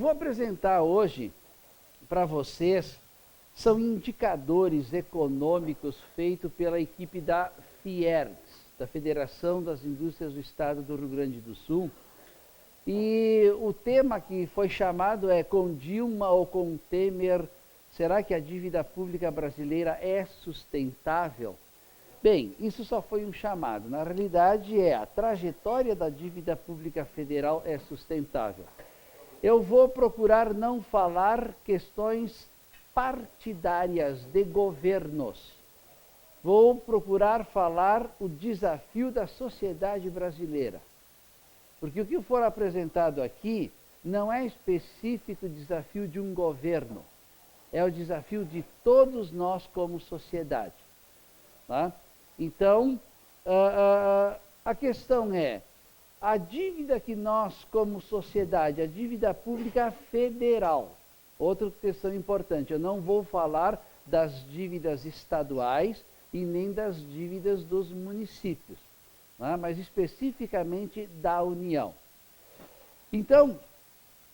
vou apresentar hoje para vocês, são indicadores econômicos feitos pela equipe da FIERGS, da Federação das Indústrias do Estado do Rio Grande do Sul. E o tema que foi chamado é: com Dilma ou com Temer, será que a dívida pública brasileira é sustentável? Bem, isso só foi um chamado. Na realidade, a trajetória da dívida pública federal é sustentável. Eu vou procurar não falar questões partidárias de governos. Vou procurar falar o desafio da sociedade brasileira. Porque o que for apresentado aqui não é específico desafio de um governo. É o desafio de todos nós como sociedade. Tá? Então, a questão é, a dívida que nós como sociedade, a dívida pública federal, outra questão importante, eu não vou falar das dívidas estaduais e nem das dívidas dos municípios, né? Mas especificamente da União. Então,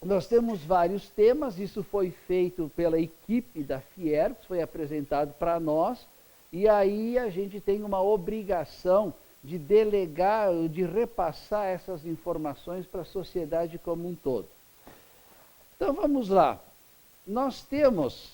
nós temos vários temas, isso foi feito pela equipe da FIERGS, foi apresentado para nós, e aí a gente tem uma obrigação de delegar, de repassar essas informações para a sociedade como um todo. Então vamos lá. Nós temos,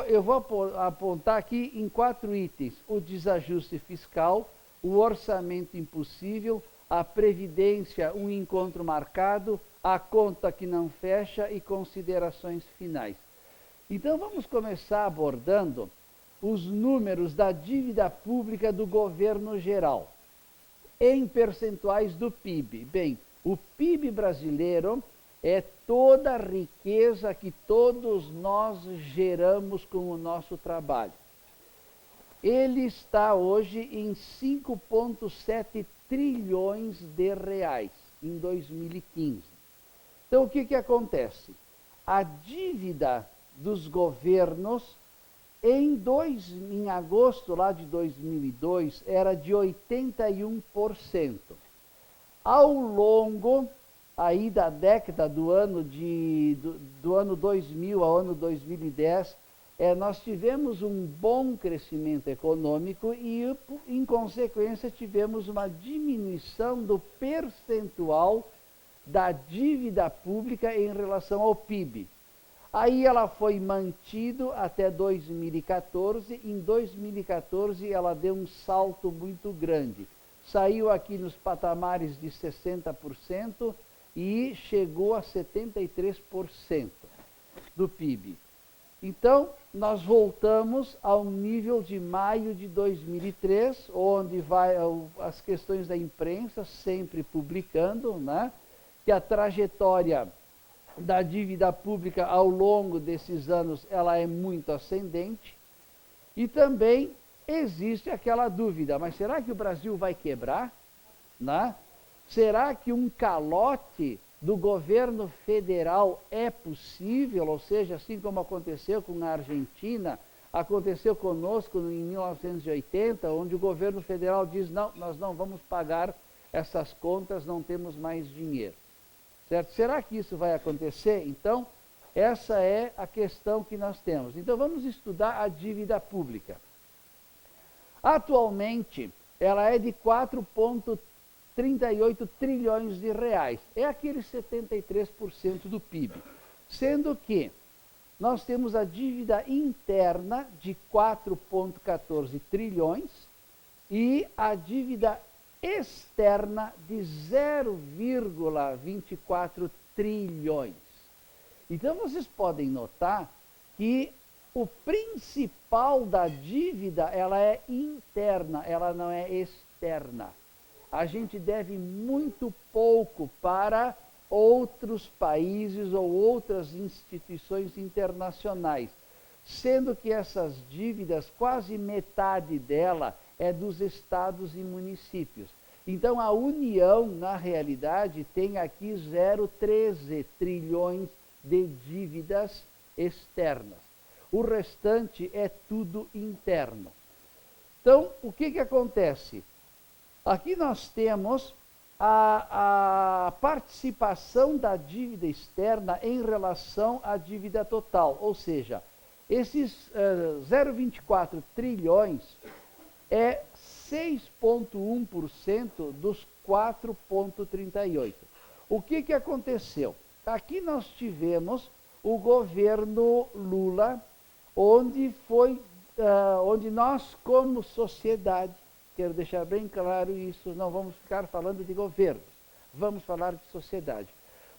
eu vou apontar aqui em 4 itens: o desajuste fiscal, o orçamento impossível, a previdência, um encontro marcado, a conta que não fecha e considerações finais. Então vamos começar abordando os números da dívida pública do governo geral, em percentuais do PIB. Bem, o PIB brasileiro é toda a riqueza que todos nós geramos com o nosso trabalho. Ele está hoje em 5,7 trilhões de reais em 2015. Então, o que acontece? A dívida dos governos em agosto lá de 2002 era de 81%. Ao longo aí da década do ano 2000 ao ano 2010, nós tivemos um bom crescimento econômico e, em consequência, tivemos uma diminuição do percentual da dívida pública em relação ao PIB. Aí ela foi mantida até 2014. Em 2014 ela deu um salto muito grande. Saiu aqui nos patamares de 60% e chegou a 73% do PIB. Então, nós voltamos ao nível de maio de 2003, onde vai as questões da imprensa sempre publicando, né, que a trajetória da dívida pública ao longo desses anos ela é muito ascendente. E também existe aquela dúvida: mas será que o Brasil vai quebrar? Né? Será que um calote do governo federal é possível? Ou seja, assim como aconteceu com a Argentina, aconteceu conosco em 1980, onde o governo federal diz: não, nós não vamos pagar essas contas, não temos mais dinheiro. Certo? Será que isso vai acontecer? Então, essa é a questão que nós temos. Então, vamos estudar a dívida pública. Atualmente, ela é de 4,38 trilhões de reais. É aquele 73% do PIB. Sendo que nós temos a dívida interna de 4,14 trilhões e a dívida externa de 0,24 trilhões. Então, vocês podem notar que o principal da dívida, ela é interna, ela não é externa. A gente deve muito pouco para outros países ou outras instituições internacionais, sendo que essas dívidas, quase metade dela é dos estados e municípios. Então, a União, na realidade, tem aqui 0,13 trilhões de dívidas externas. O restante é tudo interno. Então, o que acontece? Aqui nós temos a participação da dívida externa em relação à dívida total. Ou seja, esses 0,24 trilhões é 6,1% dos 4,38. O que aconteceu? Aqui nós tivemos o governo Lula, onde nós, como sociedade, quero deixar bem claro isso, não vamos ficar falando de governo, vamos falar de sociedade.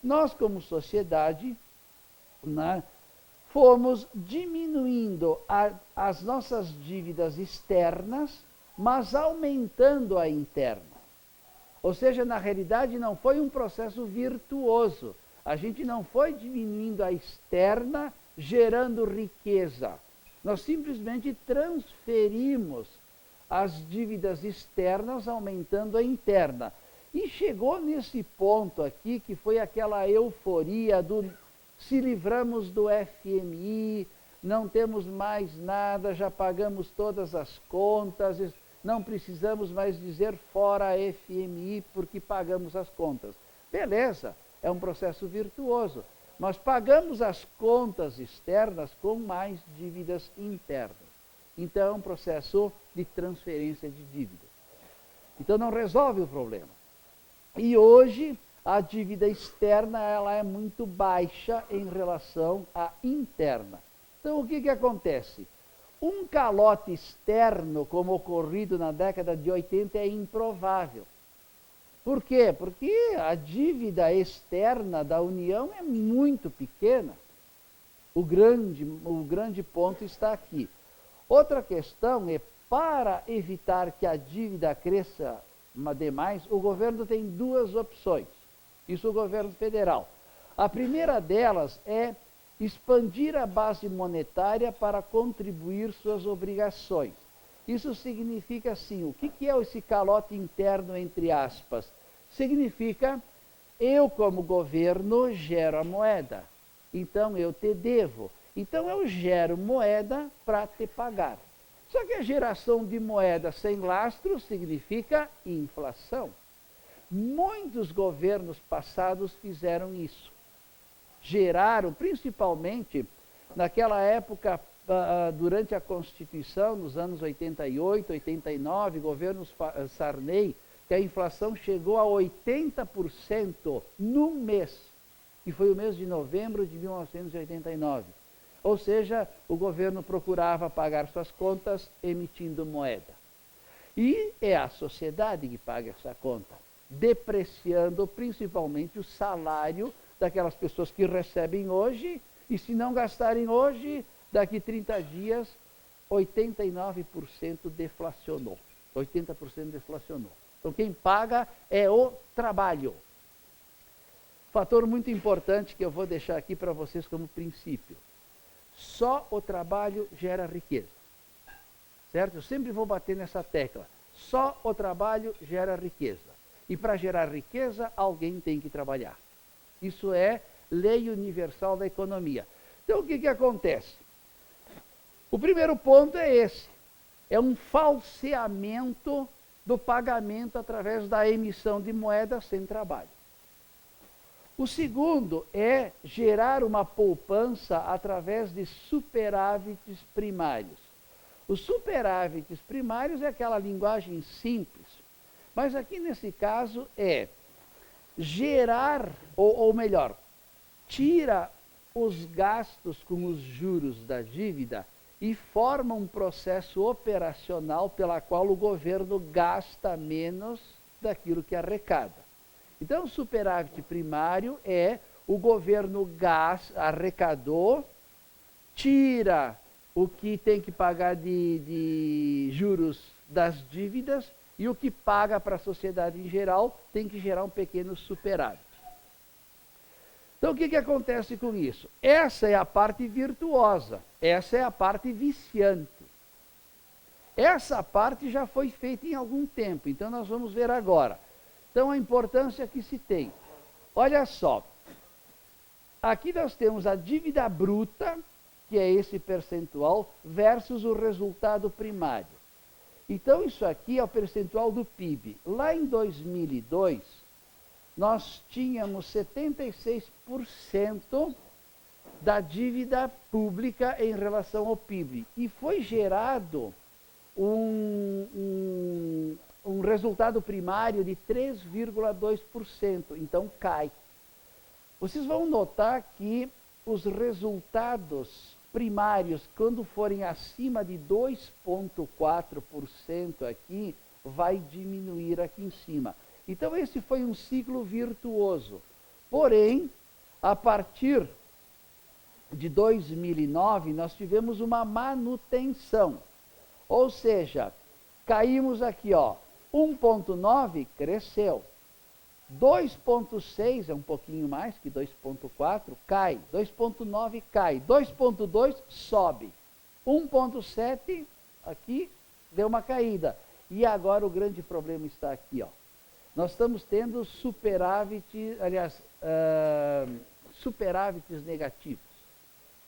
Nós, como sociedade, né, fomos diminuindo as nossas dívidas externas, mas aumentando a interna. Ou seja, na realidade não foi um processo virtuoso. A gente não foi diminuindo a externa, gerando riqueza. Nós simplesmente transferimos as dívidas externas, aumentando a interna. E chegou nesse ponto aqui, que foi aquela euforia do se livramos do FMI, não temos mais nada, já pagamos todas as contas, não precisamos mais dizer fora FMI porque pagamos as contas. Beleza, é um processo virtuoso, mas pagamos as contas externas com mais dívidas internas. Então é um processo de transferência de dívida. Então não resolve o problema. E hoje a dívida externa ela é muito baixa em relação à interna. Então o que acontece? Um calote externo, como ocorrido na década de 80, é improvável. Por quê? Porque a dívida externa da União é muito pequena. O grande ponto está aqui. Outra questão é, para evitar que a dívida cresça demais, o governo tem duas opções. Isso o governo federal. A primeira delas é expandir a base monetária para contribuir suas obrigações. Isso significa assim, o que é esse calote interno, entre aspas? Significa, eu como governo gero a moeda, então eu te devo. Então eu gero moeda para te pagar. Só que a geração de moeda sem lastro significa inflação. Muitos governos passados fizeram isso. Geraram, principalmente naquela época, durante a Constituição, nos anos 88, 89, governo Sarney, que a inflação chegou a 80% no mês, que foi o mês de novembro de 1989. Ou seja, o governo procurava pagar suas contas emitindo moeda. E é a sociedade que paga essa conta, depreciando principalmente o salário daquelas pessoas que recebem hoje, e se não gastarem hoje, daqui 30 dias, 89% deflacionou. 80% deflacionou. Então quem paga é o trabalho. Fator muito importante que eu vou deixar aqui para vocês como princípio. Só o trabalho gera riqueza. Certo? Eu sempre vou bater nessa tecla. Só o trabalho gera riqueza. E para gerar riqueza, alguém tem que trabalhar. Isso é lei universal da economia. Então o que acontece? O primeiro ponto é esse. É um falseamento do pagamento através da emissão de moeda sem trabalho. O segundo é gerar uma poupança através de superávites primários. Os superávites primários é aquela linguagem simples, mas aqui nesse caso é gerar, ou melhor, tira os gastos com os juros da dívida e forma um processo operacional pela qual o governo gasta menos daquilo que arrecada. Então, o superávit primário é o governo arrecadou, tira o que tem que pagar de juros das dívidas e o que paga para a sociedade em geral tem que gerar um pequeno superávit. Então, o que acontece com isso? Essa é a parte virtuosa, essa é a parte viciante. Essa parte já foi feita em algum tempo, então nós vamos ver agora. Então, a importância que se tem. Olha só, aqui nós temos a dívida bruta, que é esse percentual, versus o resultado primário. Então, isso aqui é o percentual do PIB. Lá em 2002, nós tínhamos 76% da dívida pública em relação ao PIB. E foi gerado um resultado primário de 3,2%. Então, cai. Vocês vão notar que os resultados primários, quando forem acima de 2,4% aqui, vai diminuir aqui em cima. Então, esse foi um ciclo virtuoso. Porém, a partir de 2009, nós tivemos uma manutenção. Ou seja, caímos aqui, ó, 1,9 cresceu. 2,6 é um pouquinho mais que 2,4, cai. 2,9 cai. 2,2 sobe. 1,7 aqui deu uma caída. E agora o grande problema está aqui, ó. Nós estamos tendo superávites negativos,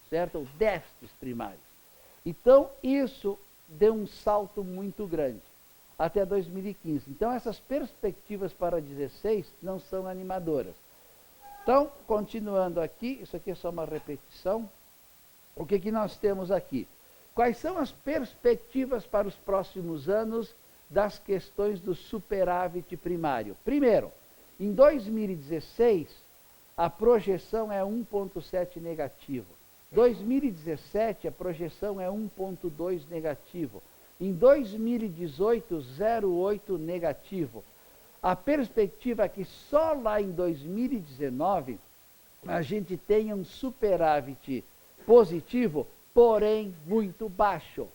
certo? Ou déficits primários. Então, isso deu um salto muito grande até 2015. Então, essas perspectivas para 2016 não são animadoras. Então, continuando aqui, isso aqui é só uma repetição. O que nós temos aqui? Quais são as perspectivas para os próximos anos das questões do superávit primário? Primeiro, em 2016, a projeção é 1,7 negativo. 2017, a projeção é 1,2 negativo. Em 2018, 0,8 negativo. A perspectiva é que só lá em 2019 a gente tenha um superávit positivo, porém muito baixo.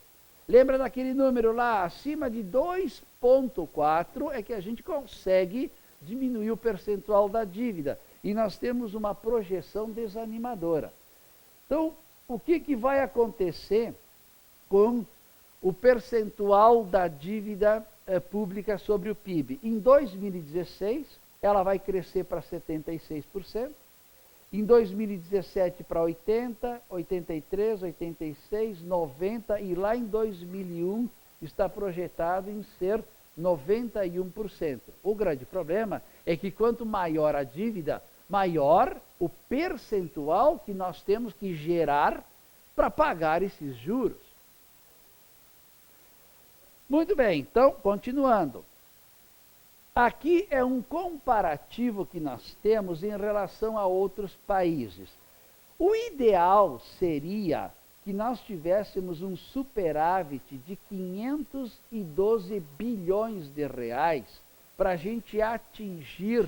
Lembra daquele número lá, acima de 2,4 é que a gente consegue diminuir o percentual da dívida. E nós temos uma projeção desanimadora. Então, o que vai acontecer com o percentual da dívida pública sobre o PIB? Em 2016, ela vai crescer para 76%. Em 2017 para 80%, 83%, 86%, 90% e lá em 2001 está projetado em ser 91%. O grande problema é que quanto maior a dívida, maior o percentual que nós temos que gerar para pagar esses juros. Muito bem, então, continuando. Aqui é um comparativo que nós temos em relação a outros países. O ideal seria que nós tivéssemos um superávit de 512 bilhões de reais para a gente atingir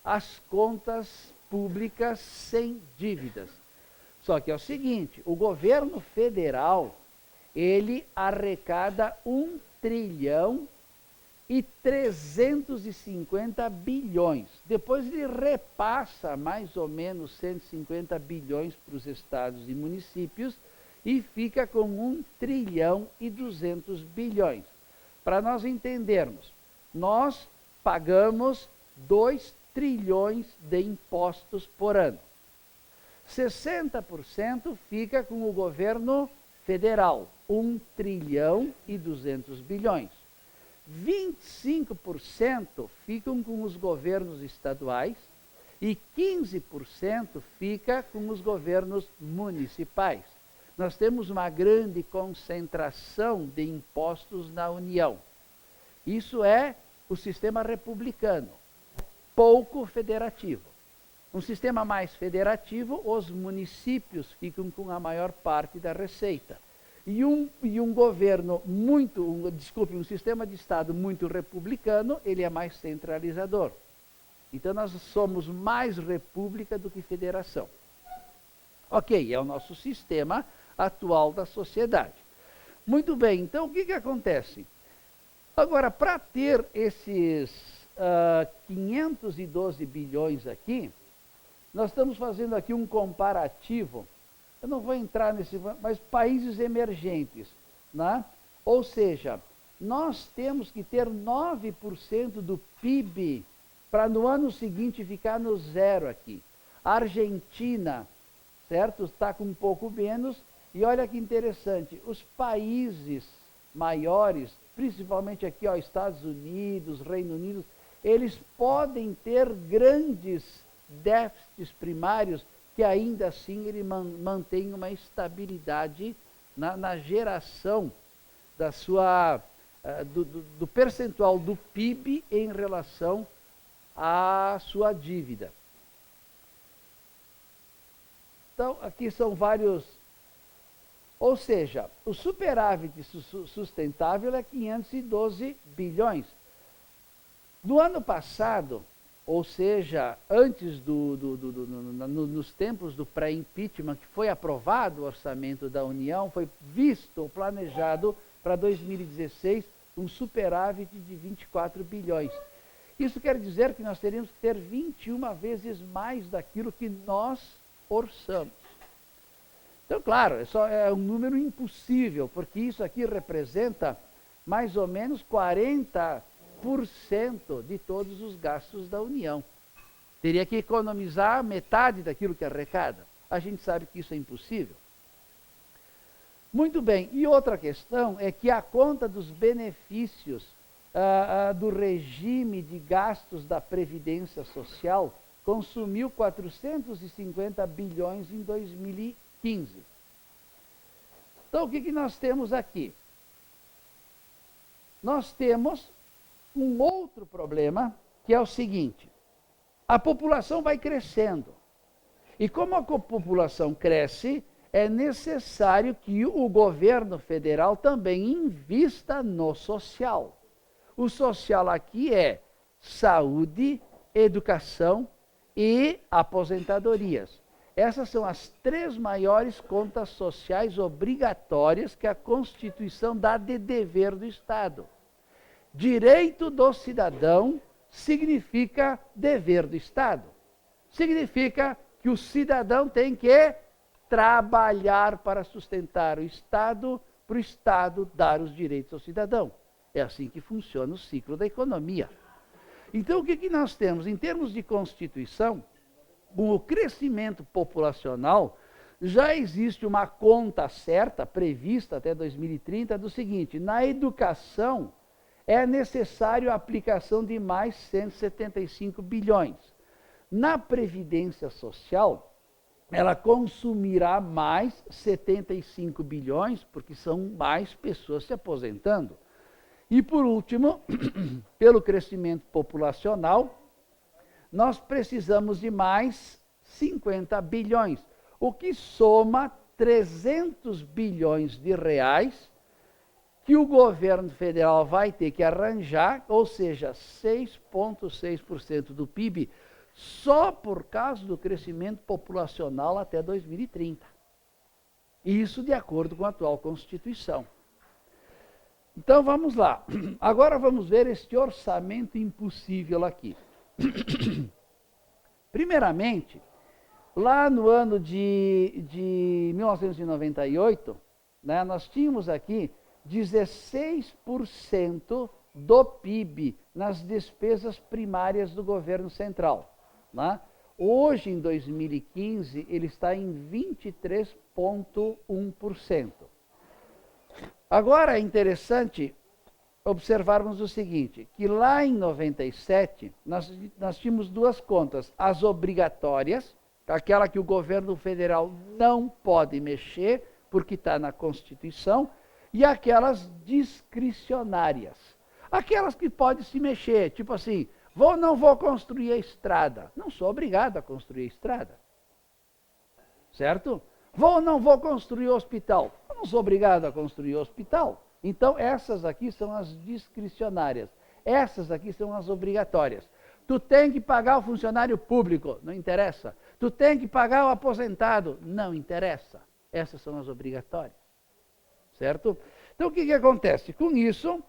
as contas públicas sem dívidas. Só que é o seguinte, o governo federal, ele arrecada 1 trilhão e 350 bilhões. Depois ele repassa mais ou menos 150 bilhões para os estados e municípios e fica com 1 trilhão e 200 bilhões. Para nós entendermos, nós pagamos 2 trilhões de impostos por ano. 60% fica com o governo federal, 1 trilhão e 200 bilhões. 25% ficam com os governos estaduais e 15% fica com os governos municipais. Nós temos uma grande concentração de impostos na União. Isso é o sistema republicano, pouco federativo. Um sistema mais federativo, os municípios ficam com a maior parte da receita. E um governo um sistema de Estado muito republicano, ele é mais centralizador. Então nós somos mais república do que federação. Ok, é o nosso sistema atual da sociedade. Muito bem, então o que acontece? Agora, para ter esses 512 bilhões aqui, nós estamos fazendo aqui um comparativo. Eu não vou entrar nesse, mas países emergentes, né? Ou seja, nós temos que ter 9% do PIB para no ano seguinte ficar no zero aqui. A Argentina, certo? Está com um pouco menos. E olha que interessante, os países maiores, principalmente aqui, ó, Estados Unidos, Reino Unido, eles podem ter grandes déficits primários, que ainda assim ele mantém uma estabilidade na geração da sua, do percentual do PIB em relação à sua dívida. Então, aqui são vários, ou seja, o superávit sustentável é 512 bilhões. No ano passado, ou seja, antes nos tempos do pré-impeachment, que foi aprovado o orçamento da União, foi visto, planejado para 2016, um superávit de 24 bilhões. Isso quer dizer que nós teríamos que ter 21 vezes mais daquilo que nós orçamos. Então, claro, é um número impossível, porque isso aqui representa mais ou menos 40% de todos os gastos da União. Teria que economizar metade daquilo que arrecada. A gente sabe que isso é impossível. Muito bem, e outra questão é que a conta dos benefícios do regime de gastos da Previdência Social consumiu 450 bilhões em 2015. Então, o que nós temos aqui? Nós temos um outro problema, que é o seguinte: a população vai crescendo. E como a população cresce, é necessário que o governo federal também invista no social. O social aqui é saúde, educação e aposentadorias. Essas são as 3 maiores contas sociais obrigatórias que a Constituição dá de dever do Estado. Direito do cidadão significa dever do Estado. Significa que o cidadão tem que trabalhar para sustentar o Estado, para o Estado dar os direitos ao cidadão. É assim que funciona o ciclo da economia. Então, o que nós temos? Em termos de Constituição, com o crescimento populacional, já existe uma conta certa, prevista até 2030, do seguinte: na educação é necessário a aplicação de mais 175 bilhões. Na Previdência Social, ela consumirá mais 75 bilhões, porque são mais pessoas se aposentando. E, por último, pelo crescimento populacional, nós precisamos de mais 50 bilhões, o que soma 300 bilhões de reais que o governo federal vai ter que arranjar, ou seja, 6,6% do PIB, só por causa do crescimento populacional até 2030. Isso de acordo com a atual Constituição. Então vamos lá. Agora vamos ver este orçamento impossível aqui. Primeiramente, lá no ano de 1998, né, nós tínhamos aqui 16% do PIB nas despesas primárias do governo central. Né? Hoje, em 2015, ele está em 23,1%. Agora é interessante observarmos o seguinte, que lá em 97, nós tínhamos 2 contas: as obrigatórias, aquela que o governo federal não pode mexer, porque está na Constituição, e aquelas discricionárias. Aquelas que podem se mexer, tipo assim, vou ou não vou construir a estrada? Não sou obrigado a construir a estrada. Certo? Vou ou não vou construir o hospital? Eu não sou obrigado a construir o hospital. Então, essas aqui são as discricionárias. Essas aqui são as obrigatórias. Tu tem que pagar o funcionário público, não interessa. Tu tem que pagar o aposentado, não interessa. Essas são as obrigatórias. Certo? Então, o que acontece? Com isso,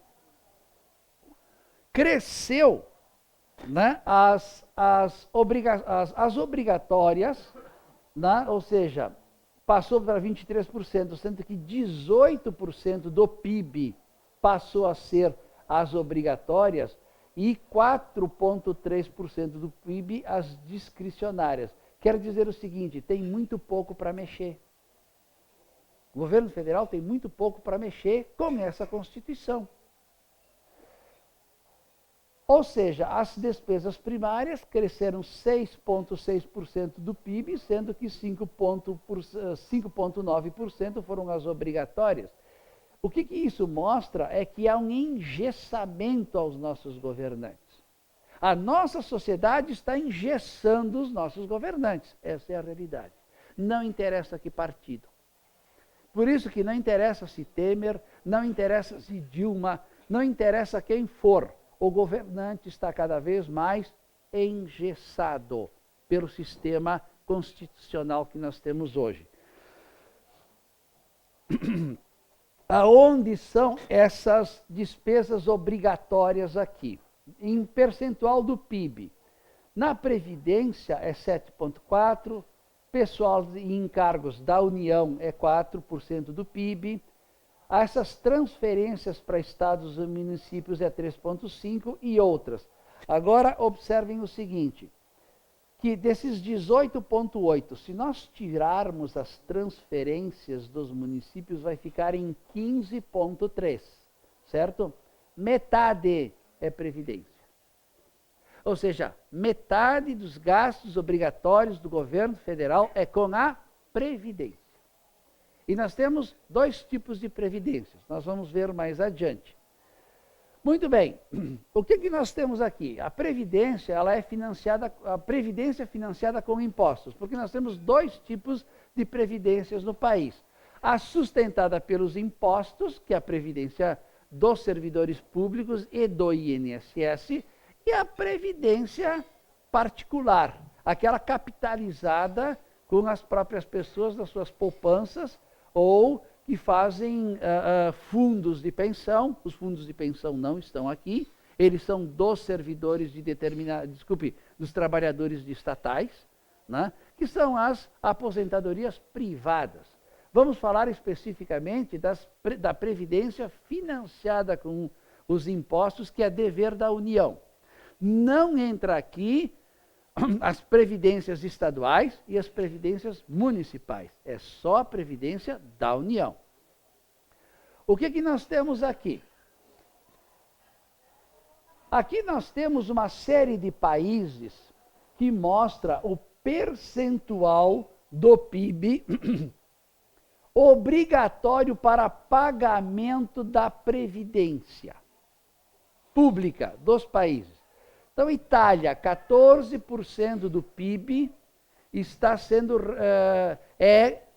cresceu, né, as obrigatórias, né, ou seja, passou para 23%, sendo que 18% do PIB passou a ser as obrigatórias e 4,3% do PIB as discricionárias. Quer dizer o seguinte, tem muito pouco para mexer. O governo federal tem muito pouco para mexer com essa Constituição. Ou seja, as despesas primárias cresceram 6,6% do PIB, sendo que 5,9% foram as obrigatórias. O que isso mostra é que há um engessamento aos nossos governantes. A nossa sociedade está engessando os nossos governantes. Essa é a realidade. Não interessa que partido. Por isso que não interessa se Temer, não interessa se Dilma, não interessa quem for. O governante está cada vez mais engessado pelo sistema constitucional que nós temos hoje. Aonde são essas despesas obrigatórias aqui? Em percentual do PIB. Na Previdência é 7,4%, pessoal e encargos da União é 4% do PIB, essas transferências para estados e municípios é 3,5% e outras. Agora, observem o seguinte, que desses 18,8%, se nós tirarmos as transferências dos municípios, vai ficar em 15,3%, certo? Metade é Previdência. Ou seja, metade dos gastos obrigatórios do governo federal é com a Previdência. E nós temos dois tipos de previdências, nós vamos ver mais adiante. Muito bem, o que nós temos aqui? A Previdência, ela é financiada, a Previdência é financiada com impostos, porque nós temos dois tipos de previdências no país. A sustentada pelos impostos, que é a Previdência dos servidores públicos e do INSS, e a Previdência particular, aquela capitalizada com as próprias pessoas nas suas poupanças, ou que fazem fundos de pensão. Os fundos de pensão não estão aqui, eles são dos servidores de dos trabalhadores de estatais, né, que são as aposentadorias privadas. Vamos falar especificamente da previdência financiada com os impostos, que é dever da União. Não entra aqui as previdências estaduais e as previdências municipais. É só a previdência da União. O que nós temos aqui? Aqui nós temos uma série de países que mostra o percentual do PIB obrigatório para pagamento da previdência pública dos países. Então, Itália, 14% do PIB está sendo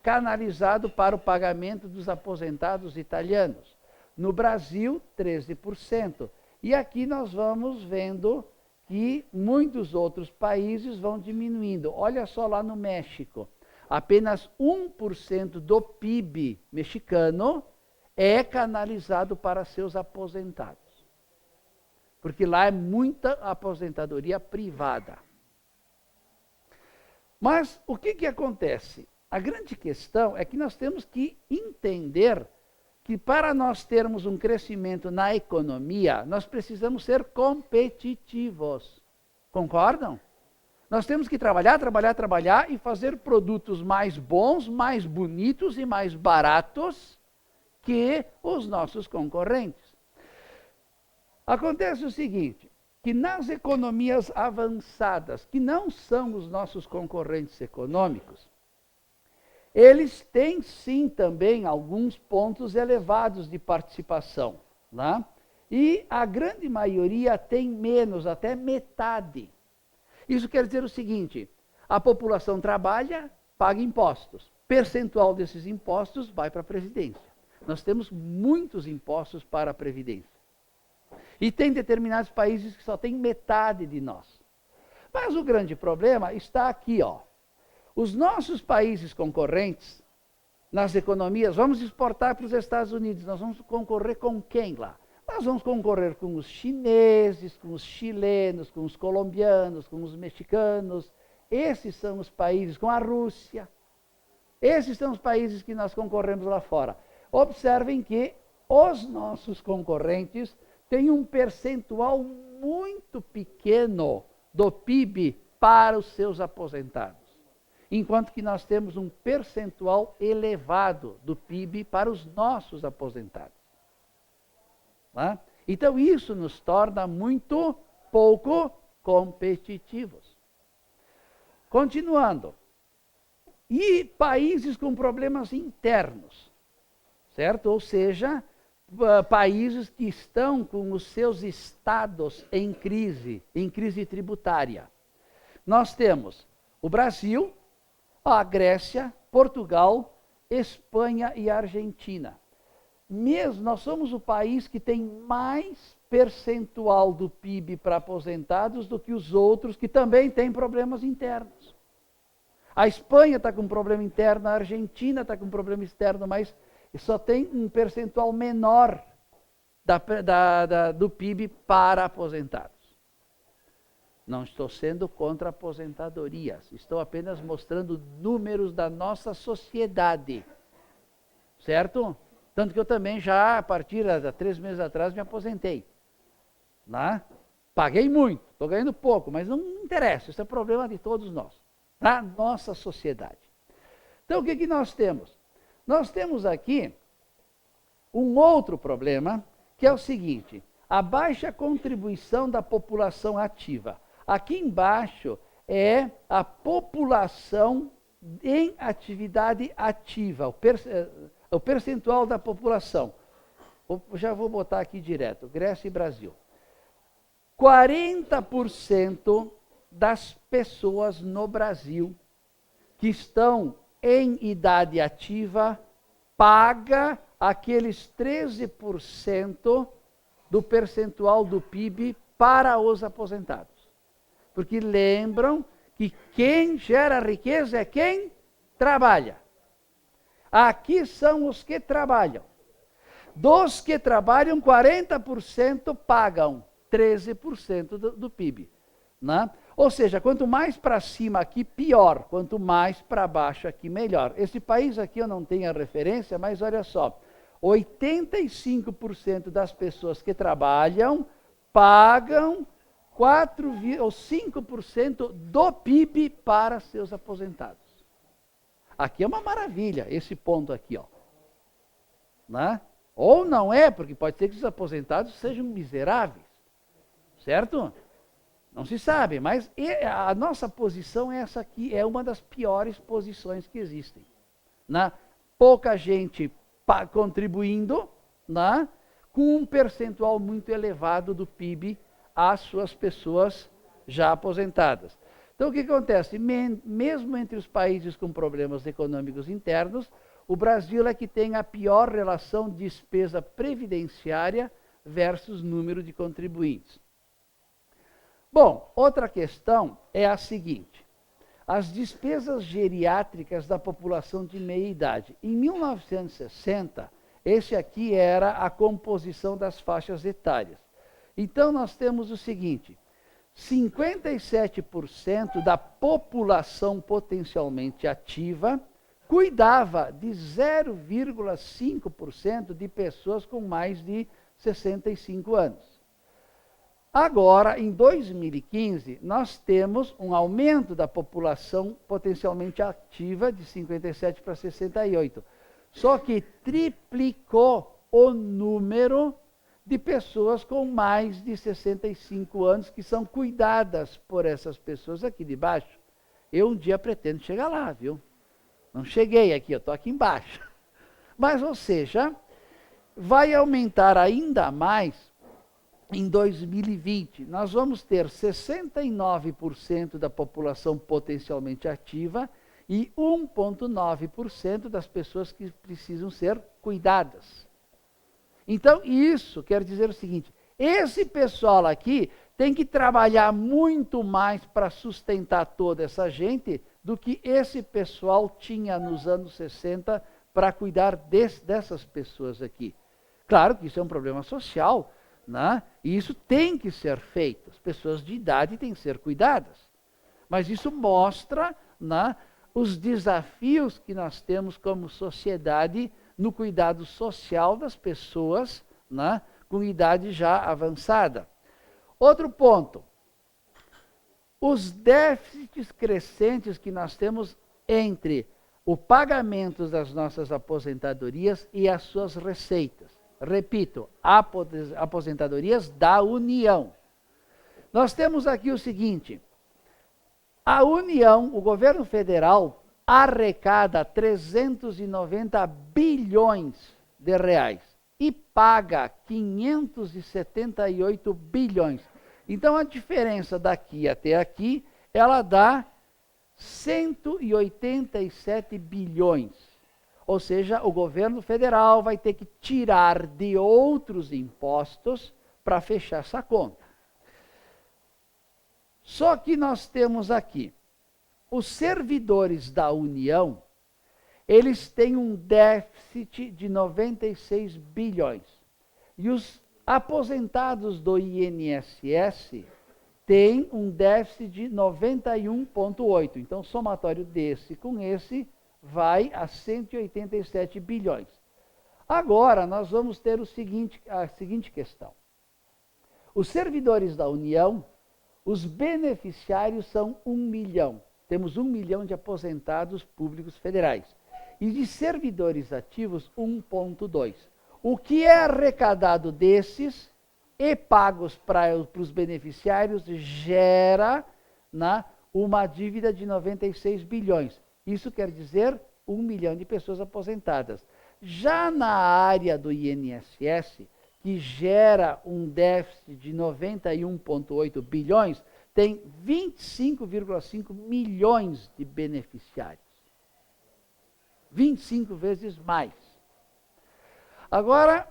canalizado para o pagamento dos aposentados italianos. No Brasil, 13%. E aqui nós vamos vendo que muitos outros países vão diminuindo. Olha só lá no México, apenas 1% do PIB mexicano é canalizado para seus aposentados. Porque lá é muita aposentadoria privada. Mas o que acontece? A grande questão é que nós temos que entender que para nós termos um crescimento na economia, nós precisamos ser competitivos. Concordam? Nós temos que trabalhar e fazer produtos mais bons, mais bonitos e mais baratos que os nossos concorrentes. Acontece o seguinte, que nas economias avançadas, que não são os nossos concorrentes econômicos, eles têm sim também alguns pontos elevados de participação, né? E a grande maioria tem menos, até metade. Isso quer dizer o seguinte, a população trabalha, paga impostos. Percentual desses impostos vai para a Previdência. Nós temos muitos impostos para a Previdência. E tem determinados países que só tem metade de nós. Mas o grande problema está aqui, ó. Os nossos países concorrentes, nas economias, vamos exportar para os Estados Unidos, nós vamos concorrer com quem lá? Nós vamos concorrer com os chineses, com os chilenos, com os colombianos, com os mexicanos. Esses são os países, com a Rússia. Esses são os países que nós concorremos lá fora. Observem que os nossos concorrentes têm um percentual muito pequeno do PIB para os seus aposentados, enquanto que nós temos um percentual elevado do PIB para os nossos aposentados. Tá? Então isso nos torna muito pouco competitivos. Continuando. E países com problemas internos, certo? Ou seja, países que estão com os seus estados em crise tributária. Nós temos o Brasil, a Grécia, Portugal, Espanha e Argentina. Mesmo nós somos o país que tem mais percentual do PIB para aposentados do que os outros que também têm problemas internos. A Espanha está com um problema interno, a Argentina está com um problema externo, mas só tem um percentual menor do PIB para aposentados. Não estou sendo contra aposentadorias, estou apenas mostrando números da nossa sociedade, certo? Tanto que eu também já, a partir de 3 meses atrás, me aposentei. Né? Paguei muito, estou ganhando pouco, mas não interessa, isso é problema de todos nós, da nossa sociedade. Então, o que nós temos? Nós temos aqui um outro problema, que é o seguinte: a baixa contribuição da população ativa. Aqui embaixo é a população em atividade ativa, o percentual da população. Já vou botar aqui direto, Grécia e Brasil. 40% das pessoas no Brasil que estão em idade ativa paga aqueles 13% do percentual do PIB para os aposentados. Porque lembram que quem gera riqueza é quem trabalha. Aqui são os que trabalham. Dos que trabalham, 40% pagam 13% do PIB. Né? Ou seja, quanto mais para cima aqui, pior. Quanto mais para baixo aqui, melhor. Esse país aqui eu não tenho a referência, mas olha só. 85% das pessoas que trabalham pagam 4 ou 5% do PIB para seus aposentados. Aqui é uma maravilha, esse ponto aqui, ó. Né? Ou não é, porque pode ser que os aposentados sejam miseráveis, certo? Não se sabe, mas a nossa posição é essa aqui, é uma das piores posições que existem. Né? Pouca gente contribuindo, né? Com um percentual muito elevado do PIB às suas pessoas já aposentadas. Então, o que acontece? Mesmo entre os países com problemas econômicos internos, o Brasil é que tem a pior relação de despesa previdenciária versus número de contribuintes. Bom, outra questão é a seguinte: as despesas geriátricas da população de meia idade. Em 1960, esse aqui era a composição das faixas etárias. Então, nós temos o seguinte: 57% da população potencialmente ativa cuidava de 0,5% de pessoas com mais de 65 anos. Agora, em 2015, nós temos um aumento da população potencialmente ativa de 57 para 68. Só que triplicou o número de pessoas com mais de 65 anos que são cuidadas por essas pessoas aqui de baixo. Eu um dia pretendo chegar lá, viu? Não cheguei aqui, eu estou aqui embaixo. Mas, ou seja, vai aumentar ainda mais em 2020. Nós vamos ter 69% da população potencialmente ativa e 1,9% das pessoas que precisam ser cuidadas. Então, isso quer dizer o seguinte: esse pessoal aqui tem que trabalhar muito mais para sustentar toda essa gente do que esse pessoal tinha nos anos 60 para cuidar dessas pessoas aqui. Claro que isso é um problema social, né? E isso tem que ser feito. As pessoas de idade têm que ser cuidadas. Mas isso mostra, né, os desafios que nós temos como sociedade no cuidado social das pessoas, né, com idade já avançada. Outro ponto: os déficits crescentes que nós temos entre o pagamento das nossas aposentadorias e as suas receitas. Repito, aposentadorias da União. Nós temos aqui o seguinte, a União, o governo federal, arrecada 390 bilhões de reais e paga 578 bilhões. Então, a diferença daqui até aqui, ela dá 187 bilhões. Ou seja, o governo federal vai ter que tirar de outros impostos para fechar essa conta. Só que nós temos aqui, os servidores da União, eles têm um déficit de 96 bilhões. E os aposentados do INSS têm um déficit de 91,8. Então, o somatório desse com esse vai a 187 bilhões. Agora, nós vamos ter a seguinte questão. Os servidores da União, os beneficiários são 1 milhão. Temos 1 milhão de aposentados públicos federais. E de servidores ativos, 1,2. O que é arrecadado desses e pagos para os beneficiários gera uma dívida de 96 bilhões. Isso quer dizer 1 milhão de pessoas aposentadas. Já na área do INSS, que gera um déficit de 91,8 bilhões, tem 25,5 milhões de beneficiários. 25 vezes mais. Agora,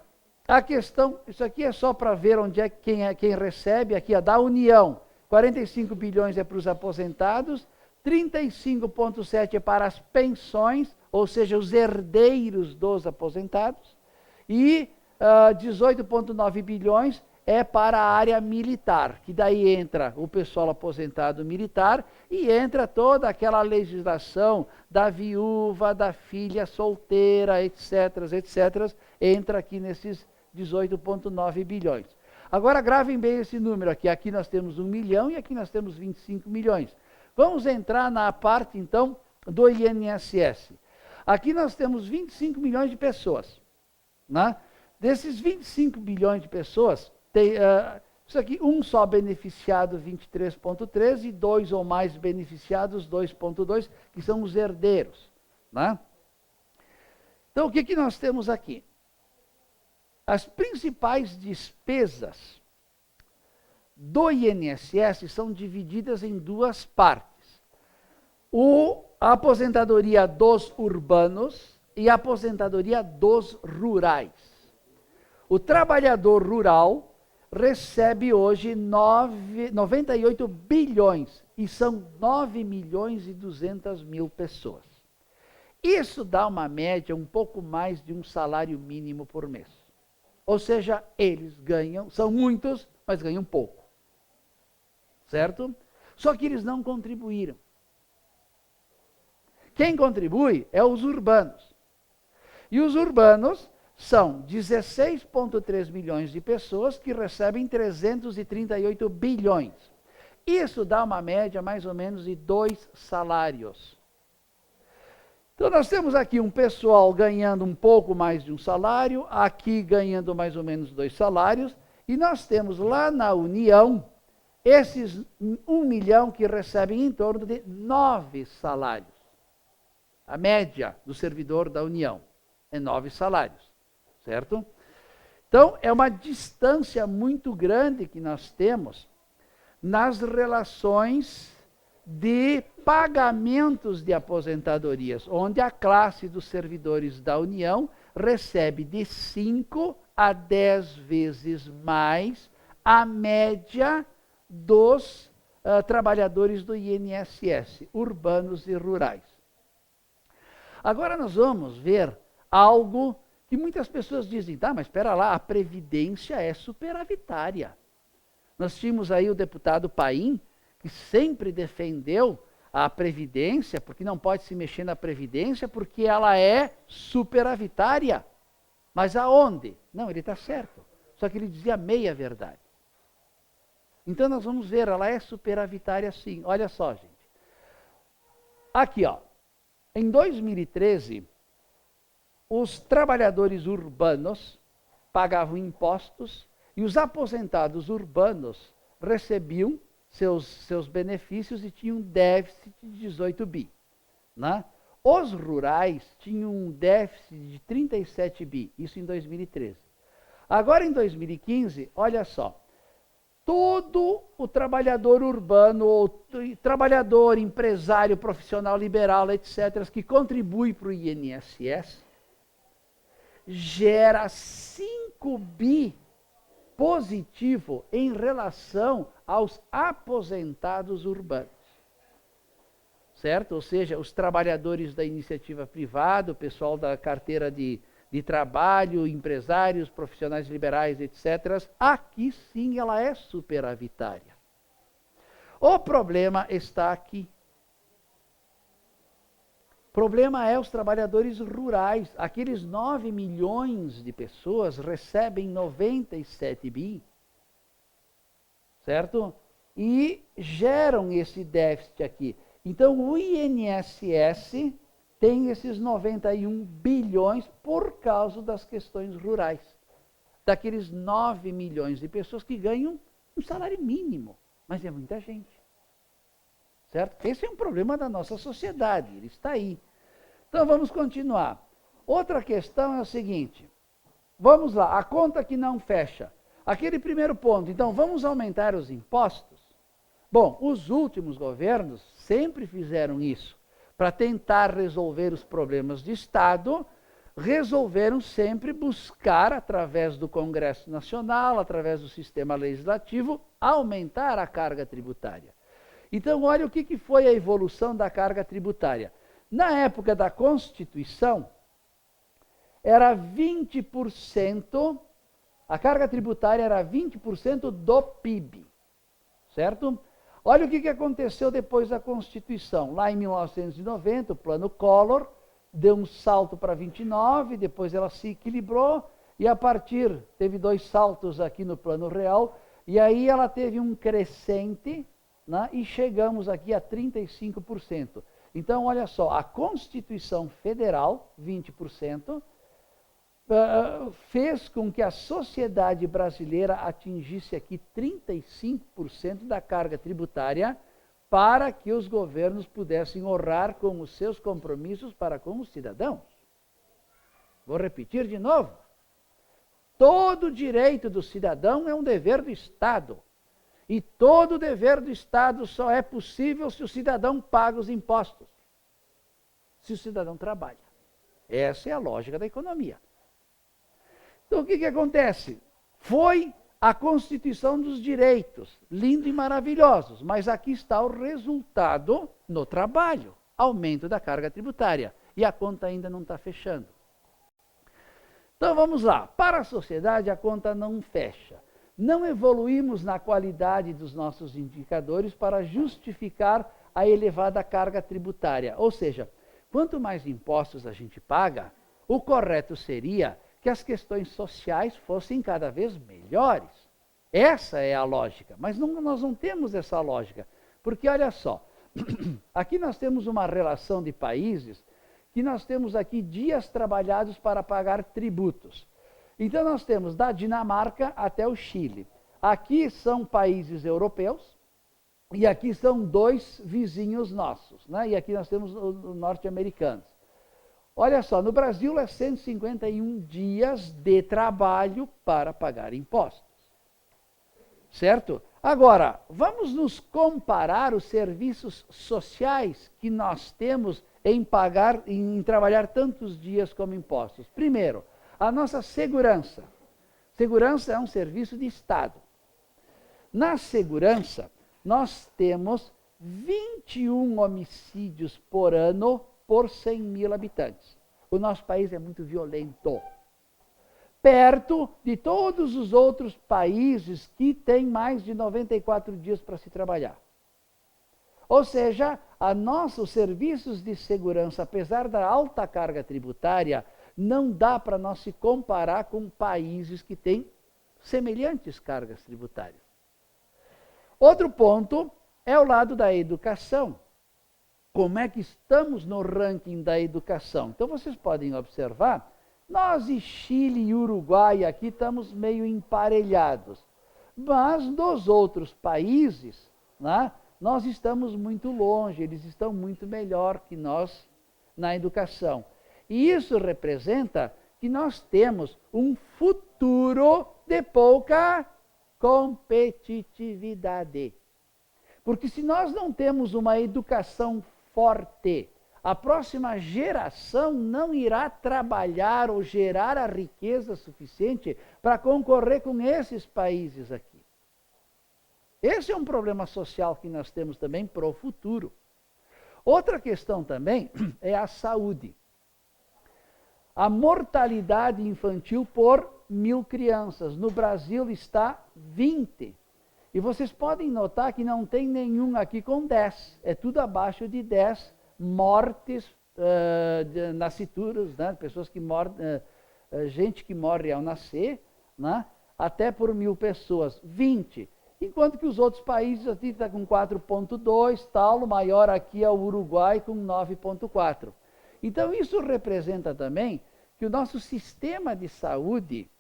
a questão, isso aqui é só para ver onde é quem recebe, aqui a da União, 45 bilhões é para os aposentados, 35,7 é para as pensões, ou seja, os herdeiros dos aposentados, e 18,9 bilhões é para a área militar, que daí entra o pessoal aposentado militar e entra toda aquela legislação da viúva, da filha solteira, etc., entra aqui nesses 18,9 bilhões. Agora gravem bem esse número aqui. Aqui nós temos 1 milhão e aqui nós temos 25 milhões. Vamos entrar na parte, então, do INSS. Aqui nós temos 25 milhões de pessoas. Né? Desses 25 bilhões de pessoas, tem, isso aqui, um só beneficiado, 23,3, e 2 ou mais beneficiados, 2,2, que são os herdeiros. Né? Então, o que nós temos aqui? As principais despesas do INSS são divididas em duas partes. A aposentadoria dos urbanos e a aposentadoria dos rurais. O trabalhador rural recebe hoje 98 bilhões e são 9 milhões e 200 mil pessoas. Isso dá uma média um pouco mais de um salário mínimo por mês. Ou seja, eles ganham, são muitos, mas ganham pouco. Certo? Só que eles não contribuíram. Quem contribui é os urbanos. E os urbanos são 16,3 milhões de pessoas que recebem 338 bilhões. Isso dá uma média mais ou menos de 2 salários. Então nós temos aqui um pessoal ganhando um pouco mais de um salário, aqui ganhando mais ou menos 2 salários, e nós temos lá na União esses 1 milhão que recebem em torno de 9 salários. A média do servidor da União é 9 salários. Certo? Então, é uma distância muito grande que nós temos nas relações de pagamentos de aposentadorias, onde a classe dos servidores da União recebe de 5 a 10 vezes mais a média dos trabalhadores do INSS, urbanos e rurais. Agora nós vamos ver algo que muitas pessoas dizem, tá, mas espera lá, a Previdência é superavitária. Nós tínhamos aí o deputado Paim, que sempre defendeu a Previdência, porque não pode se mexer na Previdência, porque ela é superavitária. Mas aonde? Não, ele está certo. Só que ele dizia meia verdade. Então nós vamos ver, ela é superavitária sim. Olha só, gente. Aqui, ó. Em 2013... os trabalhadores urbanos pagavam impostos e os aposentados urbanos recebiam seus benefícios e tinham um déficit de 18 bi. Né? Os rurais tinham um déficit de 37 bi, isso em 2013. Agora, em 2015, olha só, todo o trabalhador urbano, ou trabalhador, empresário, profissional liberal, etc., que contribui para o INSS, gera 5 bi positivo em relação aos aposentados urbanos. Certo? Ou seja, os trabalhadores da iniciativa privada, o pessoal da carteira de trabalho, empresários, profissionais liberais, etc., aqui sim ela é superavitária. O problema está aqui. O problema é os trabalhadores rurais. Aqueles 9 milhões de pessoas recebem 97 bi, certo? E geram esse déficit aqui. Então, o INSS tem esses 91 bilhões por causa das questões rurais. Daqueles 9 milhões de pessoas que ganham um salário mínimo. Mas é muita gente. Certo? Esse é um problema da nossa sociedade, ele está aí. Então, vamos continuar. Outra questão é o seguinte. Vamos lá, a conta que não fecha. Aquele primeiro ponto, então, vamos aumentar os impostos? Bom, os últimos governos sempre fizeram isso. Para tentar resolver os problemas de Estado, resolveram sempre buscar, através do Congresso Nacional, através do sistema legislativo, aumentar a carga tributária. Então, olha o que foi a evolução da carga tributária. Na época da Constituição, era 20%, a carga tributária era 20% do PIB, certo? Olha o que aconteceu depois da Constituição. Lá em 1990, o Plano Collor deu um salto para 29%, depois ela se equilibrou, e a partir, teve 2 saltos aqui no Plano Real, e aí ela teve um crescente, né, e chegamos aqui a 35%. Então, olha só, a Constituição Federal, 20%, fez com que a sociedade brasileira atingisse aqui 35% da carga tributária para que os governos pudessem honrar com os seus compromissos para com os cidadãos. Vou repetir de novo. Todo direito do cidadão é um dever do Estado. E todo dever do Estado só é possível se o cidadão paga os impostos. Se o cidadão trabalha. Essa é a lógica da economia. Então, o que acontece? Foi a Constituição dos Direitos, lindo e maravilhosos, mas aqui está o resultado no trabalho, aumento da carga tributária, e a conta ainda não está fechando. Então, vamos lá, para a sociedade a conta não fecha. Não evoluímos na qualidade dos nossos indicadores para justificar a elevada carga tributária, ou seja, quanto mais impostos a gente paga, o correto seria que as questões sociais fossem cada vez melhores. Essa é a lógica, mas nós não temos essa lógica, porque olha só, aqui nós temos uma relação de países que nós temos aqui dias trabalhados para pagar tributos. Então nós temos da Dinamarca até o Chile. Aqui são países europeus e aqui são 2 vizinhos nossos, né? E aqui nós temos os norte-americanos. Olha só, no Brasil é 151 dias de trabalho para pagar impostos. Certo? Agora, vamos nos comparar os serviços sociais que nós temos em trabalhar tantos dias como impostos. Primeiro, a nossa segurança. Segurança é um serviço de Estado. Na segurança, nós temos 21 homicídios por ano por 100 mil habitantes. O nosso país é muito violento. Perto de todos os outros países que têm mais de 94 dias para se trabalhar. Ou seja, os serviços de segurança, apesar da alta carga tributária, não dá para nós se comparar com países que têm semelhantes cargas tributárias. Outro ponto é o lado da educação. Como é que estamos no ranking da educação? Então, vocês podem observar, nós e Chile e Uruguai aqui estamos meio emparelhados. Mas dos outros países, né, nós estamos muito longe, eles estão muito melhor que nós na educação. E isso representa que nós temos um futuro de pouca competitividade. Porque se nós não temos uma educação forte, a próxima geração não irá trabalhar ou gerar a riqueza suficiente para concorrer com esses países aqui. Esse é um problema social que nós temos também para o futuro. Outra questão também é a saúde. A mortalidade infantil por 1.000 crianças. No Brasil está 20. E vocês podem notar que não tem nenhum aqui com 10. É tudo abaixo de 10 mortes, nascituras, né? Pessoas que morrem, gente que morre ao nascer, né? Até por 1.000 pessoas. 20. Enquanto que os outros países aqui estão com 4,2, tal, o maior aqui é o Uruguai com 9,4. Então isso representa também que o nosso sistema de saúde,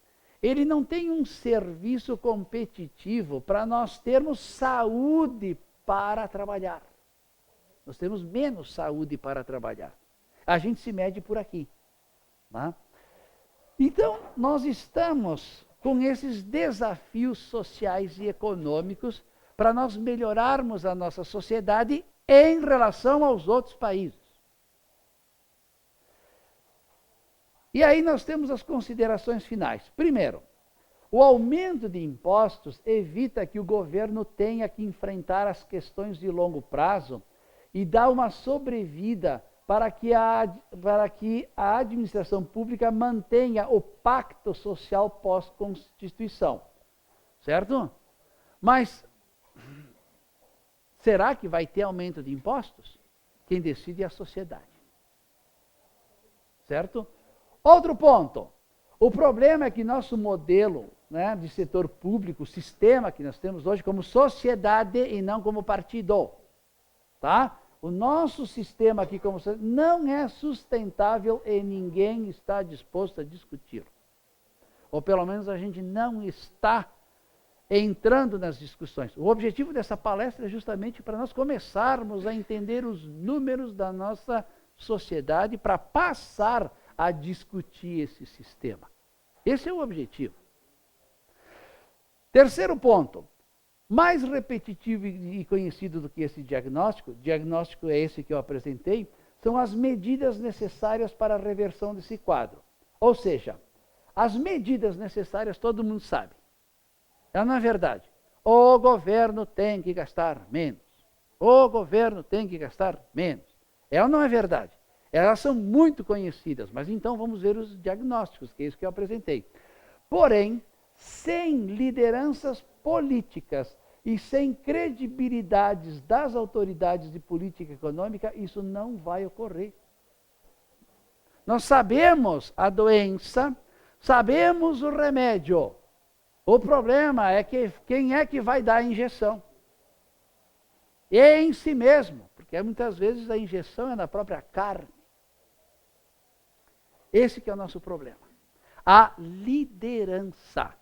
ele não tem um serviço competitivo para nós termos saúde para trabalhar. Nós temos menos saúde para trabalhar. A gente se mede por aqui. Tá? Então, nós estamos com esses desafios sociais e econômicos para nós melhorarmos a nossa sociedade em relação aos outros países. E aí nós temos as considerações finais. Primeiro, o aumento de impostos evita que o governo tenha que enfrentar as questões de longo prazo e dá uma sobrevida para que a administração pública mantenha o pacto social pós-Constituição. Certo? Mas, será que vai ter aumento de impostos? Quem decide é a sociedade. Certo? Outro ponto. O problema é que nosso modelo, né, de setor público, o sistema que nós temos hoje como sociedade e não como partido. Tá? O nosso sistema aqui como não é sustentável e ninguém está disposto a discutir. Ou pelo menos a gente não está entrando nas discussões. O objetivo dessa palestra é justamente para nós começarmos a entender os números da nossa sociedade para passar a discutir esse sistema. Esse é o objetivo. Terceiro ponto. Mais repetitivo e conhecido do que esse diagnóstico é esse que eu apresentei, são as medidas necessárias para a reversão desse quadro. Ou seja, as medidas necessárias todo mundo sabe. Não é verdade? O governo tem que gastar menos. O governo tem que gastar menos. Ela não é verdade. Elas são muito conhecidas, mas então vamos ver os diagnósticos, que é isso que eu apresentei. Porém, sem lideranças políticas e sem credibilidades das autoridades de política econômica, isso não vai ocorrer. Nós sabemos a doença, sabemos o remédio. O problema é que quem é que vai dar a injeção? Em si mesmo, porque muitas vezes a injeção é na própria carne. Esse que é o nosso problema. A liderança.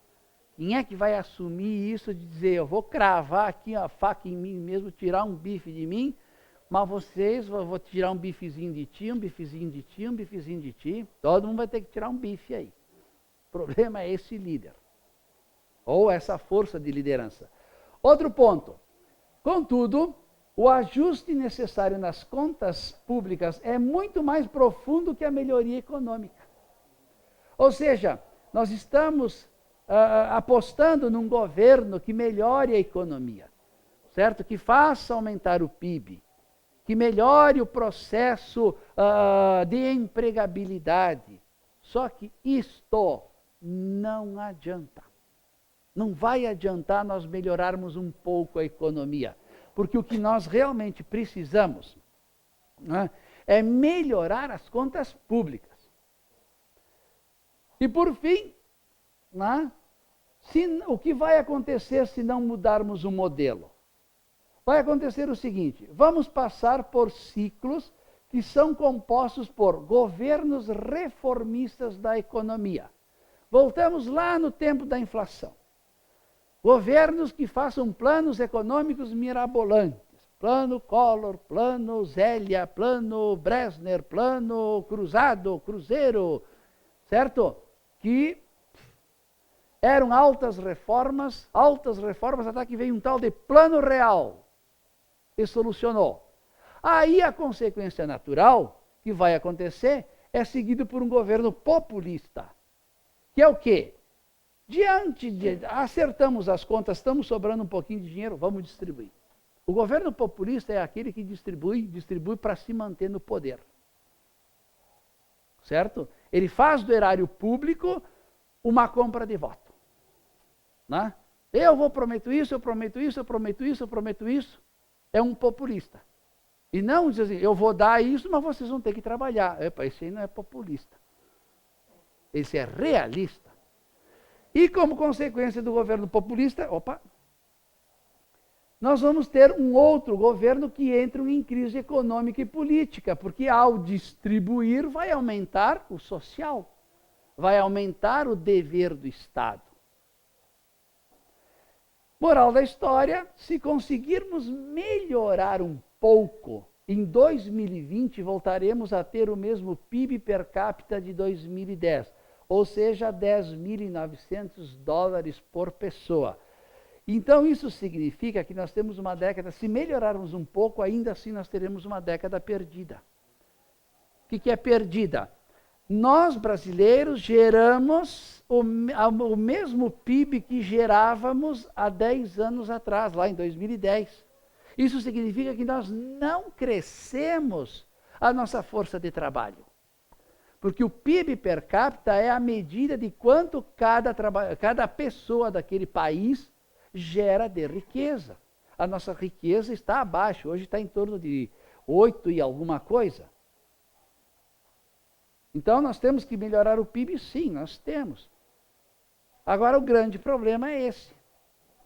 Quem é que vai assumir isso de dizer, eu vou cravar aqui a faca em mim mesmo, tirar um bife de mim, mas vocês, eu vou tirar um bifezinho de ti, um bifezinho de ti, um bifezinho de ti. Todo mundo vai ter que tirar um bife aí. O problema é esse líder. Ou essa força de liderança. Outro ponto. Contudo, o ajuste necessário nas contas públicas é muito mais profundo que a melhoria econômica. Ou seja, nós estamos apostando num governo que melhore a economia, certo? Que faça aumentar o PIB, que melhore o processo de empregabilidade. Só que isto não adianta. Não vai adiantar nós melhorarmos um pouco a economia. Porque o que nós realmente precisamos, né, é melhorar as contas públicas. E por fim, né, o que vai acontecer se não mudarmos o modelo? Vai acontecer o seguinte, vamos passar por ciclos que são compostos por governos reformistas da economia. Voltamos lá no tempo da inflação. Governos que façam planos econômicos mirabolantes. Plano Collor, plano Zélia, plano Bresner, plano Cruzado, Cruzeiro, certo? Que eram altas reformas, até que veio um tal de plano real e solucionou. Aí a consequência natural que vai acontecer é seguido por um governo populista, que é o quê? Diante de acertamos as contas, estamos sobrando um pouquinho de dinheiro, vamos distribuir. O governo populista é aquele que distribui para se manter no poder. Certo? Ele faz do erário público uma compra de voto. Né? Eu prometo isso, eu prometo isso, eu prometo isso, eu prometo isso. É um populista. E não diz assim, eu vou dar isso, mas vocês vão ter que trabalhar. Epa, esse aí não é populista. Esse é realista. E como consequência do governo populista, nós vamos ter um outro governo que entra em crise econômica e política, porque ao distribuir vai aumentar o social, vai aumentar o dever do Estado. Moral da história, se conseguirmos melhorar um pouco, em 2020 voltaremos a ter o mesmo PIB per capita de 2010, ou seja, $10.900 por pessoa. Então isso significa que nós temos uma década, se melhorarmos um pouco, ainda assim nós teremos uma década perdida. O que é perdida? Nós brasileiros geramos o mesmo PIB que gerávamos há 10 anos atrás, lá em 2010. Isso significa que nós não crescemos a nossa força de trabalho. Porque o PIB per capita é a medida de quanto cada pessoa daquele país gera de riqueza. A nossa riqueza está abaixo, hoje está em torno de 8 e alguma coisa. Então nós temos que melhorar o PIB, sim, nós temos. Agora o grande problema é esse.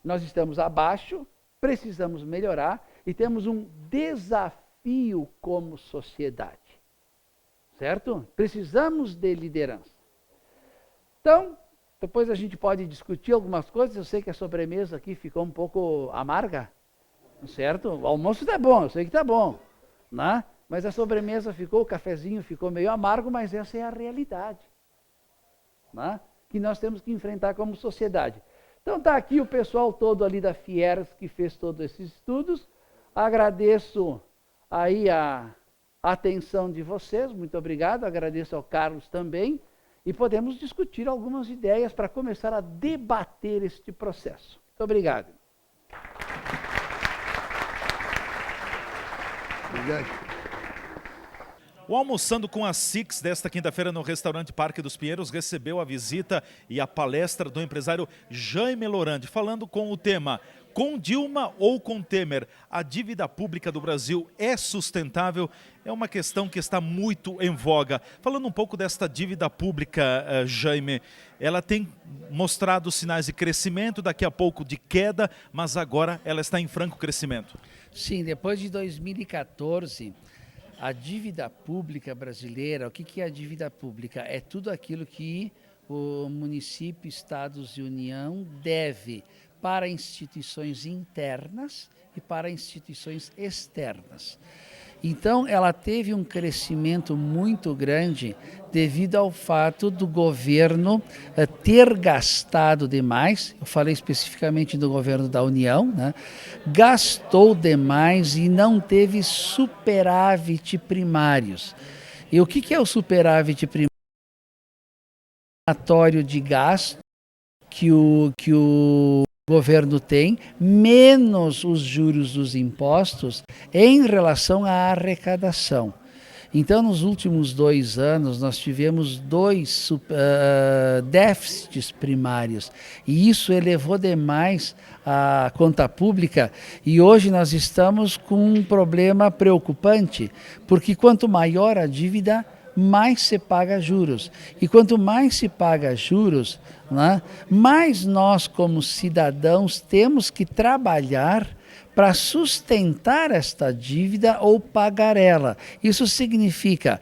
Nós estamos abaixo, precisamos melhorar e temos um desafio como sociedade. Certo? Precisamos de liderança. Então, depois a gente pode discutir algumas coisas. Eu sei que a sobremesa aqui ficou um pouco amarga, certo? O almoço está bom, eu sei que está bom, né? Mas a sobremesa ficou, o cafezinho ficou meio amargo, mas essa é a realidade, né? Que nós temos que enfrentar como sociedade. Então está aqui o pessoal todo ali da Fiergs que fez todos esses estudos. Agradeço aí a atenção de vocês, muito obrigado, agradeço ao Carlos também, e podemos discutir algumas ideias para começar a debater este processo. Muito obrigado. Obrigado. O Almoçando com a Six desta quinta-feira no restaurante Parque dos Pinheiros recebeu a visita e a palestra do empresário Jaime Lorandi, falando com o tema "Com Dilma ou com Temer, a dívida pública do Brasil é sustentável?" É uma questão que está muito em voga. Falando um pouco desta dívida pública, Jaime, ela tem mostrado sinais de crescimento, daqui a pouco de queda, mas agora ela está em franco crescimento. Sim, depois de 2014... a dívida pública brasileira, o que é a dívida pública? É tudo aquilo que o município, estados e União deve para instituições internas e para instituições externas. Então, ela teve um crescimento muito grande devido ao fato do governo ter gastado demais. Eu falei especificamente do governo da União, né? Gastou demais e não teve superávit primários. E o que é o superávit primário? Relatório de gasto que o governo tem, menos os juros dos impostos em relação à arrecadação. Então, nos últimos 2 anos, nós tivemos 2 déficits primários, e isso elevou demais a conta pública, e hoje nós estamos com um problema preocupante, porque quanto maior a dívida, mais se paga juros. E quanto mais se paga juros, né, mais nós como cidadãos temos que trabalhar para sustentar esta dívida ou pagar ela. Isso significa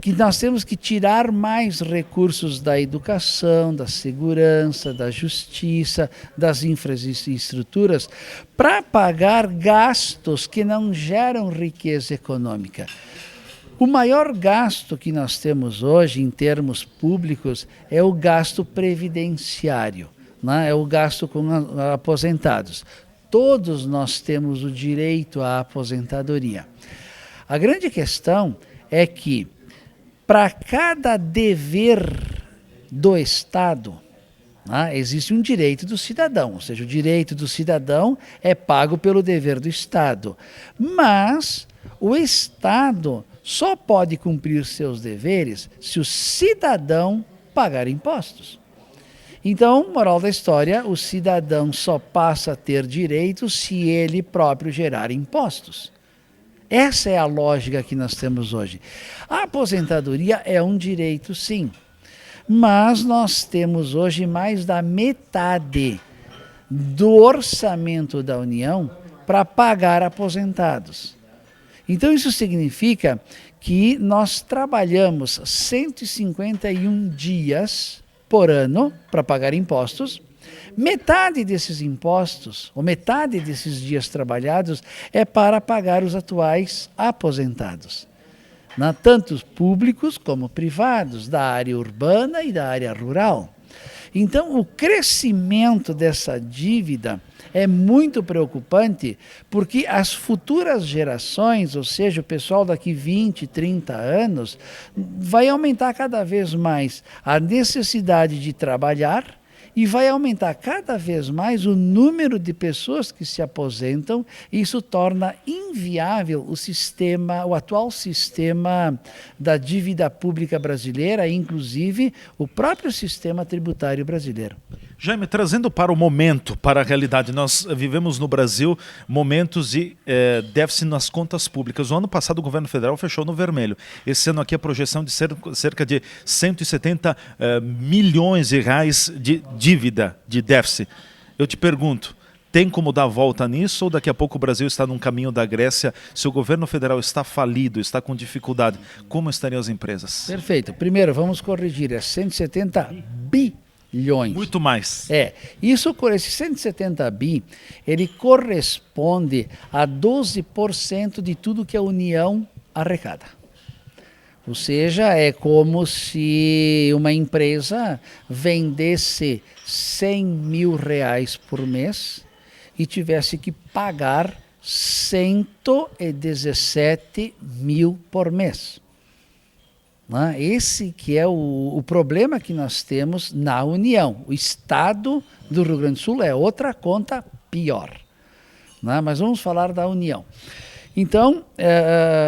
que nós temos que tirar mais recursos da educação, da segurança, da justiça, das infraestruturas, para pagar gastos que não geram riqueza econômica. O maior gasto que nós temos hoje, em termos públicos, é o gasto previdenciário, né? É o gasto com aposentados. Todos nós temos o direito à aposentadoria. A grande questão é que, para cada dever do Estado, né, existe um direito do cidadão, ou seja, o direito do cidadão é pago pelo dever do Estado. Mas o Estado só pode cumprir seus deveres se o cidadão pagar impostos. Então, moral da história, o cidadão só passa a ter direitos se ele próprio gerar impostos. Essa é a lógica que nós temos hoje. A aposentadoria é um direito, sim, mas nós temos hoje mais da metade do orçamento da União para pagar aposentados. Então isso significa que nós trabalhamos 151 dias por ano para pagar impostos. Metade desses impostos, ou metade desses dias trabalhados, é para pagar os atuais aposentados, né? Tanto públicos como privados, da área urbana e da área rural. Então, o crescimento dessa dívida é muito preocupante, porque as futuras gerações, ou seja, o pessoal daqui 20, 30 anos, vai aumentar cada vez mais a necessidade de trabalhar, e vai aumentar cada vez mais o número de pessoas que se aposentam, e isso torna inviável o atual sistema da dívida pública brasileira, inclusive o próprio sistema tributário brasileiro. Jaime, trazendo para o momento, para a realidade, nós vivemos no Brasil momentos de déficit nas contas públicas. O ano passado o governo federal fechou no vermelho. Esse ano aqui a projeção de cerca de 170 milhões de reais de dívida, de déficit. Eu te pergunto, tem como dar volta nisso ou daqui a pouco o Brasil está num caminho da Grécia? Se o governo federal está falido, está com dificuldade, como estariam as empresas? Perfeito. Primeiro, vamos corrigir, é 170 bilhões. Muito mais. Isso, esse 170 bi, ele corresponde a 12% de tudo que a União arrecada. Ou seja, é como se uma empresa vendesse 100 mil reais por mês e tivesse que pagar 117 mil por mês. Esse que é o problema que nós temos na União. O Estado do Rio Grande do Sul é outra conta pior. Mas vamos falar da União. Então,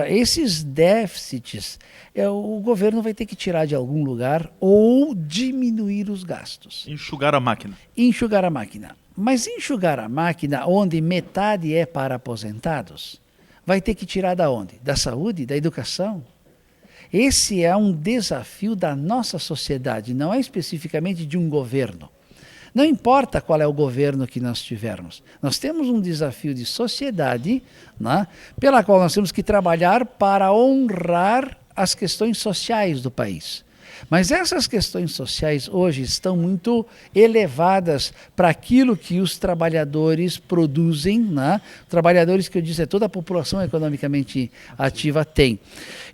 esses déficits, o governo vai ter que tirar de algum lugar ou diminuir os gastos. Enxugar a máquina. Enxugar a máquina. Mas enxugar a máquina, onde metade é para aposentados, vai ter que tirar da onde? Da saúde, da educação? Esse é um desafio da nossa sociedade, não é especificamente de um governo. Não importa qual é o governo que nós tivermos. Nós temos um desafio de sociedade, né, pela qual nós temos que trabalhar para honrar as questões sociais do país. Mas essas questões sociais hoje estão muito elevadas para aquilo que os trabalhadores produzem, né? Trabalhadores que eu disse, toda a população economicamente ativa tem.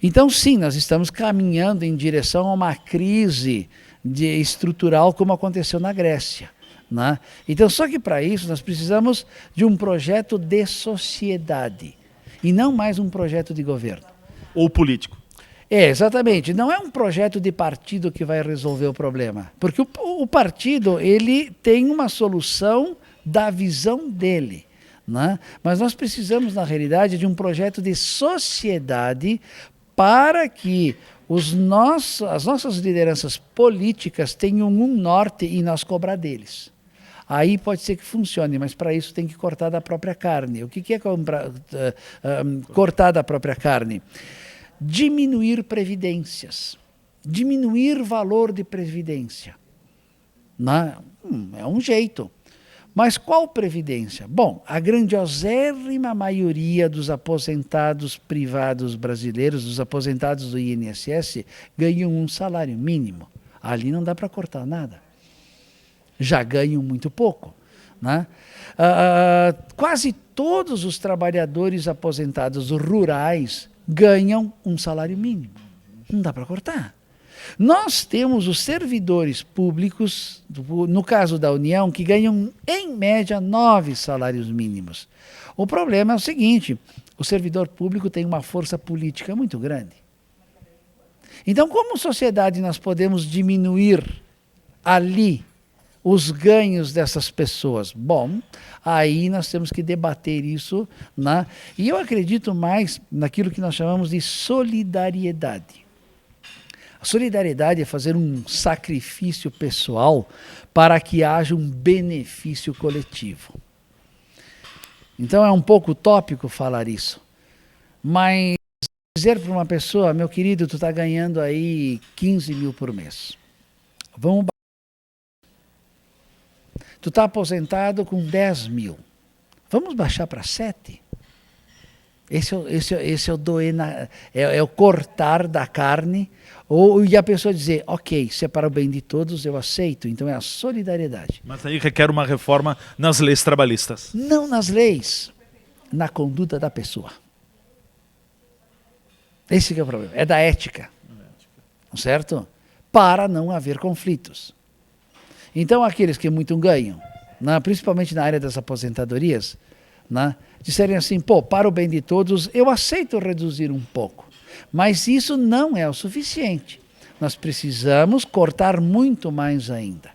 Então sim, nós estamos caminhando em direção a uma crise estrutural como aconteceu na Grécia, né? Então só que para isso nós precisamos de um projeto de sociedade e não mais um projeto de governo. Ou político. Exatamente. Não é um projeto de partido que vai resolver o problema. Porque o partido, ele tem uma solução da visão dele, né? Mas nós precisamos, na realidade, de um projeto de sociedade para que as nossas lideranças políticas tenham um norte e nós cobrar deles. Aí pode ser que funcione, mas para isso tem que cortar da própria carne. O que é cortar da própria carne? Diminuir previdências, diminuir valor de previdência. É um jeito. Mas qual previdência? Bom, a grandiosérrima maioria dos aposentados privados brasileiros, dos aposentados do INSS, ganham um salário mínimo. Ali não dá para cortar nada. Já ganham muito pouco, né? Quase todos os trabalhadores aposentados rurais ganham um salário mínimo. Não dá para cortar. Nós temos os servidores públicos, no caso da União, que ganham em média 9 salários mínimos. O problema é o seguinte, o servidor público tem uma força política muito grande. Então, como sociedade, nós podemos diminuir ali os ganhos dessas pessoas? Bom, aí nós temos que debater isso, né? E eu acredito mais naquilo que nós chamamos de solidariedade. A solidariedade é fazer um sacrifício pessoal para que haja um benefício coletivo. Então é um pouco utópico falar isso, mas dizer para uma pessoa, meu querido, tu está ganhando aí 15 mil por mês. Vamos. Tu está aposentado com 10 mil. Vamos baixar para 7? Esse é o doer, é o cortar da carne, e a pessoa dizer, ok, se é para o bem de todos, eu aceito. Então é a solidariedade. Mas aí requer uma reforma nas leis trabalhistas. Não nas leis, na conduta da pessoa. Esse que é o problema, é da ética. Certo? Para não haver conflitos. Então aqueles que muito ganham, né, principalmente na área das aposentadorias, né, disserem assim, pô, para o bem de todos, eu aceito reduzir um pouco. Mas isso não é o suficiente. Nós precisamos cortar muito mais ainda.